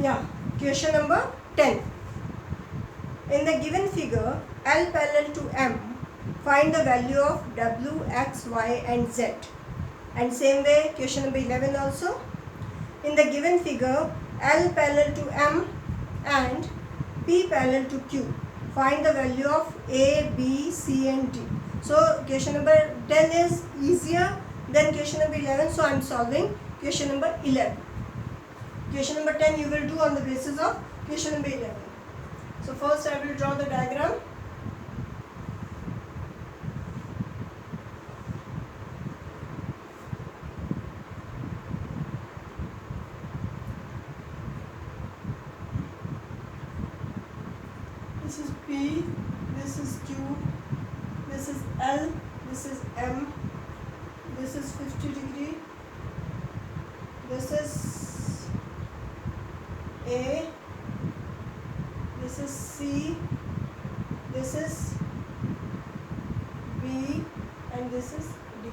Yeah, question number 10. In the given figure, L parallel to M, find the value of W, X, Y and Z. And same way, question number 11 also. In the given figure, L parallel to M and P parallel to Q, find the value of A, B, C and D. So, question number 10 is easier than question number 11. So, I am solving question number 11. Question number 10 you will do on the basis of question number 11. So first I will draw the diagram. This is P, this is Q, this is L, this is M, this is 50 degree, this is A, this is C, this is B and this is D.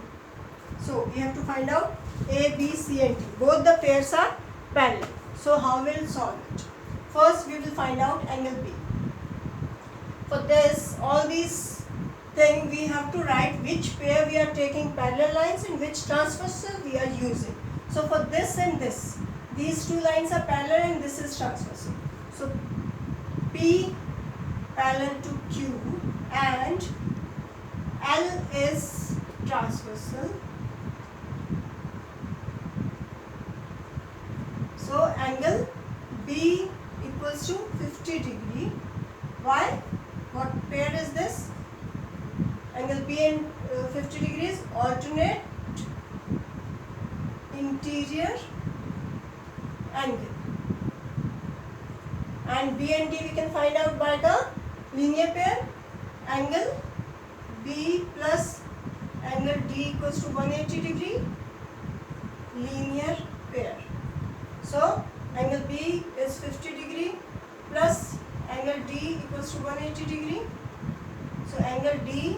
So we have to find out A, B, C and D. Both the pairs are parallel. So how we will solve it? First we will find out angle B. For this, all these things we have to write which pair we are taking parallel lines and which transversal we are using. So for this and this, these two lines are parallel and this is transversal. So P parallel to Q and L is transversal. So angle B equals to 50 degree. Why? What pair is this? Angle B and 50 degrees alternate interior angle. And B and D we can find out by the linear pair. Angle B plus angle D equals to 180 degree, linear pair. So angle B is 50 degree plus angle D equals to 180 degree. So angle D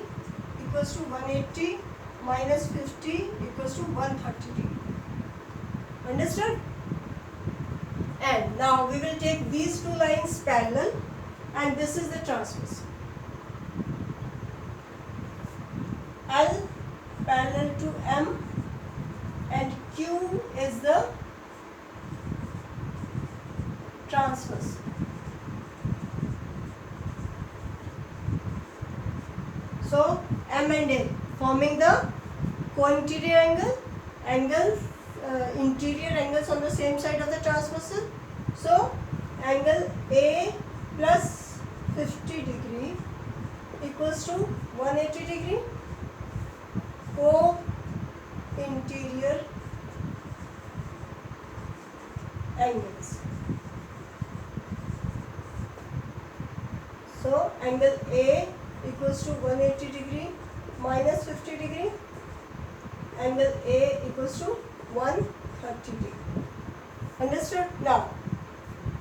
equals to 180 minus 50 equals to 130 degree. Understood? And now we will take these two lines parallel and this is the transversal. L parallel to M and Q is the transversal. So M and L forming the co-interior angle, interior angles on the same side of the transversal. So angle A plus 50 degree equals to 180 degree, co-interior angles. So angle A equals to 180 degree minus 50 degree, angle A equals to 130 degree. Understood? Now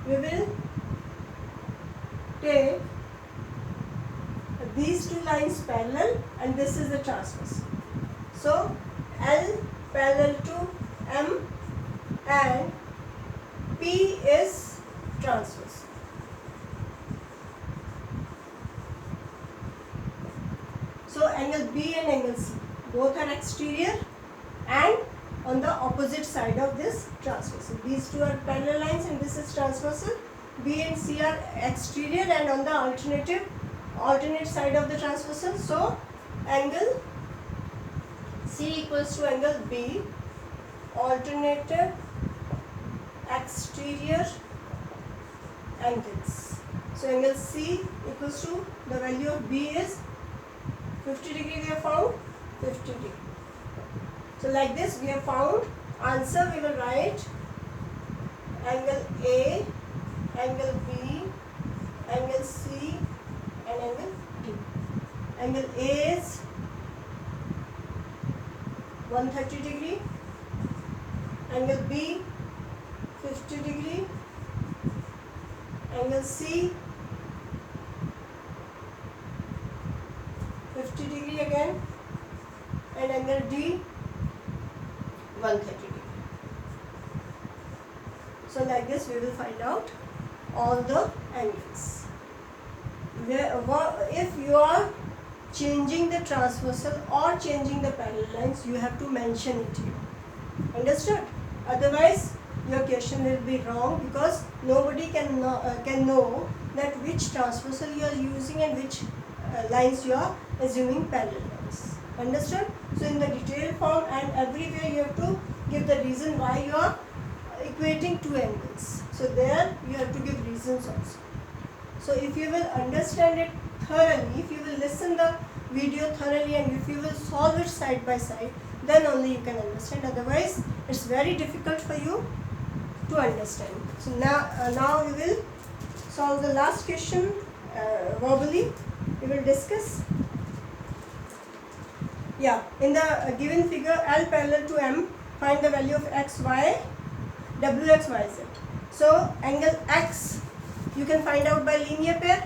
we will take these two lines parallel and this is the transversal. So L parallel to M and P is transversal. So angle B and angle C both are exterior and on the opposite side of this transversal. These two are parallel lines and this is transversal. B and C are exterior and on the alternate side of the transversal. So angle C equals to angle B, alternative exterior angles. So angle C equals to the value of B is 50 degree we have found, 50 degree. So like this we have found answer. We will write angle A, angle B, angle C and angle D. Angle A is 130 degree, angle B 50 degree, angle C 50 degree again, and angle D 130 degree. So like this we will find out all the angles. If you are changing the transversal or changing the parallel lines, you have to mention it here. Understood? Otherwise your question will be wrong, because nobody can know that which transversal you are using and which lines you are assuming parallel lines. Understood? So in the detailed form and everywhere you have to give the reason why you are equating two angles. So there you have to give reasons also. So if you will understand it thoroughly, if you will listen the video thoroughly, and if you will solve it side by side, then only you can understand. Otherwise it's very difficult for you to understand. So now we will solve the last question verbally. We will discuss. Yeah, in the given figure L parallel to M, find the value of x, y, w, x, y, z. So angle x you can find out by linear pair.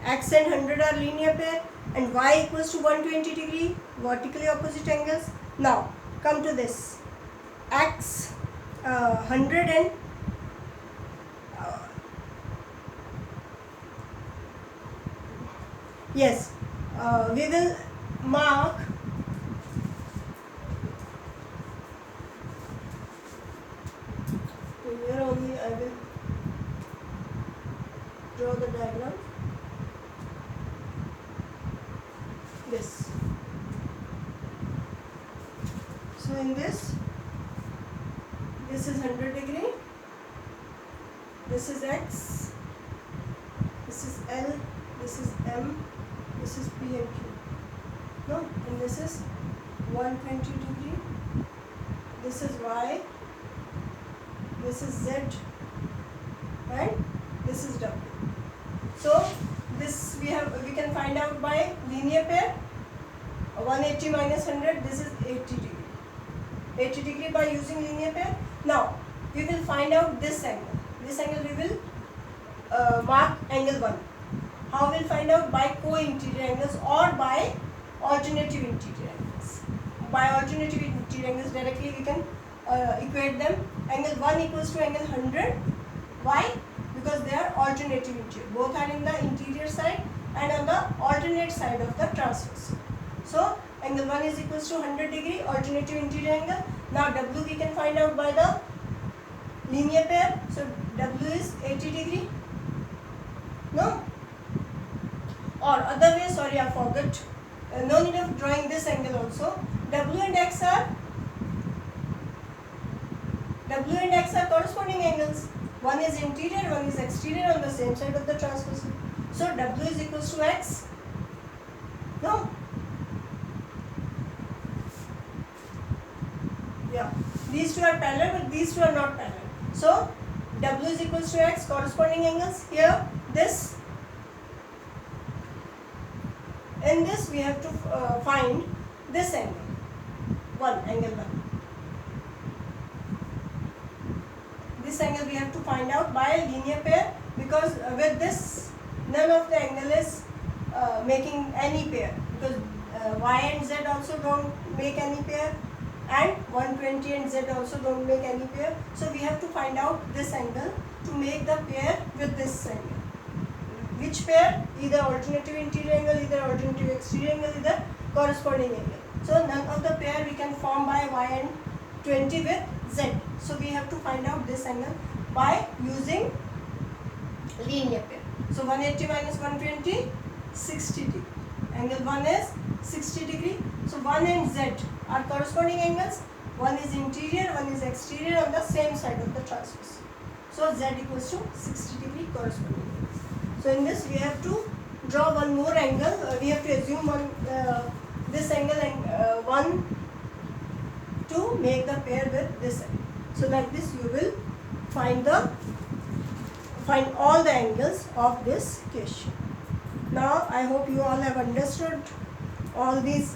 X and 100 are linear pair, and y equals to 120 degree, vertically opposite angles. Now come to this. X 100 and yes, we will mark here only. I will draw the diagram. This. So in this is 100 degree. This is x. This is L. This is M. This is P and Q. No, and this is 120 degree. This is Y. This is Z. And this is W. So this we can find out by linear pair. 180 minus 100. This is 80 degree. 80 degree by using linear pair. Now we will find out this angle. This angle we will mark angle 1. How we will find out? By co-interior angles or by alternative interior angles. By alternative interior angles directly we can equate them. Angle 1 equals to angle 100. Why? Because they are alternative interior. Both are in the interior side and on the alternate side of the transversal. So angle 1 is equals to 100 degree, alternative interior angle. Now W we can find out by the linear pair. So W is 80 degree. No? Or other way, sorry I forgot. No need of drawing this angle also. W and X are corresponding angles. One is interior, one is exterior on the same side of the transversal. So W is equals to X. No? Yeah. These two are parallel, but these two are not parallel. So W is equals to X, corresponding angles. Here, this. In this we have to find this angle. Angle 1. This angle we have to find out by linear pair, because with this none of the angle is making any pair, because y and z also don't make any pair, and 120 and z also don't make any pair. So we have to find out this angle to make the pair with this angle. Which pair? Either alternative interior angle, either alternative exterior angle, either corresponding angle. So none of the pair we can form by y and 20 with z. So we have to find out this angle by using linear pair. So 180 minus 120, 60 degree. Angle 1 is 60 degree. So 1 and z are corresponding angles. One is interior, one is exterior on the same side of the transversal. So z equals to 60 degree corresponding angles. So in this we have to draw one more angle. We have to assume this angle and 1 to make the pair with this angle. So like this you will find all the angles of this question. Now I hope you all have understood all these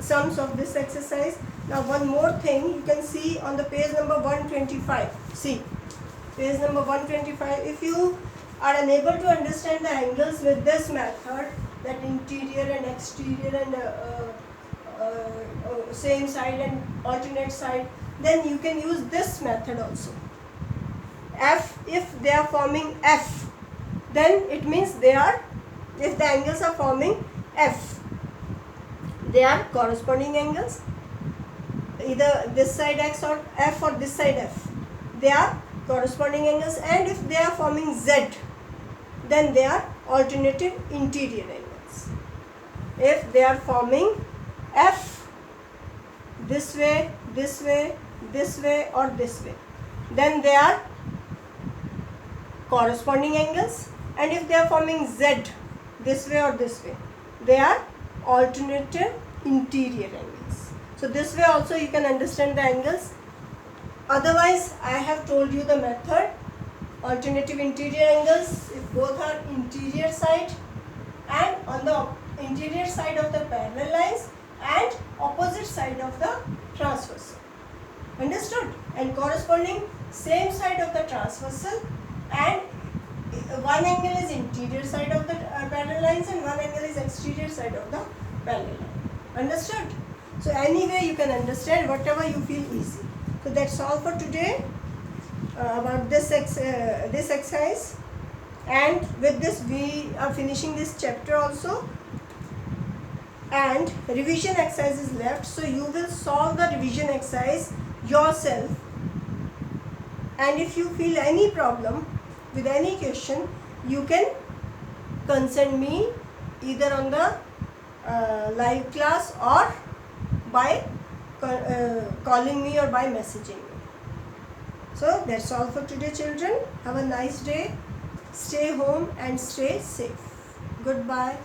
sums of this exercise. Now one more thing, you can see on the page number 125. See, page number 125. If you are unable to understand the angles with this method, that interior and exterior and same side and alternate side, then you can use this method also. F, if they are forming F, then it means they are, if the angles are forming F, they are corresponding angles, either this side X or F or this side F, they are corresponding angles. And if they are forming Z, then they are alternative interior angles. If they are forming F this way, this way, this way or this way, then they are corresponding angles. And if they are forming Z this way or this way, they are alternative interior angles. So this way also you can understand the angles. Otherwise, I have told you the method. Alternative interior angles, if both are interior side and on the interior side of the parallel lines and opposite side of the transversal. Understood? And corresponding same side of the transversal, and one angle is interior side of the parallel lines and one angle is exterior side of the parallel line. Understood? So anyway you can understand whatever you feel easy. So that's all for today about this exercise, and with this we are finishing this chapter also, and revision exercise is left. So you will solve the revision exercise yourself, and if you feel any problem with any question, you can consult me either on the live class or by calling me or by messaging me. So that's all for today, children. Have a nice day. Stay home and stay safe. Goodbye.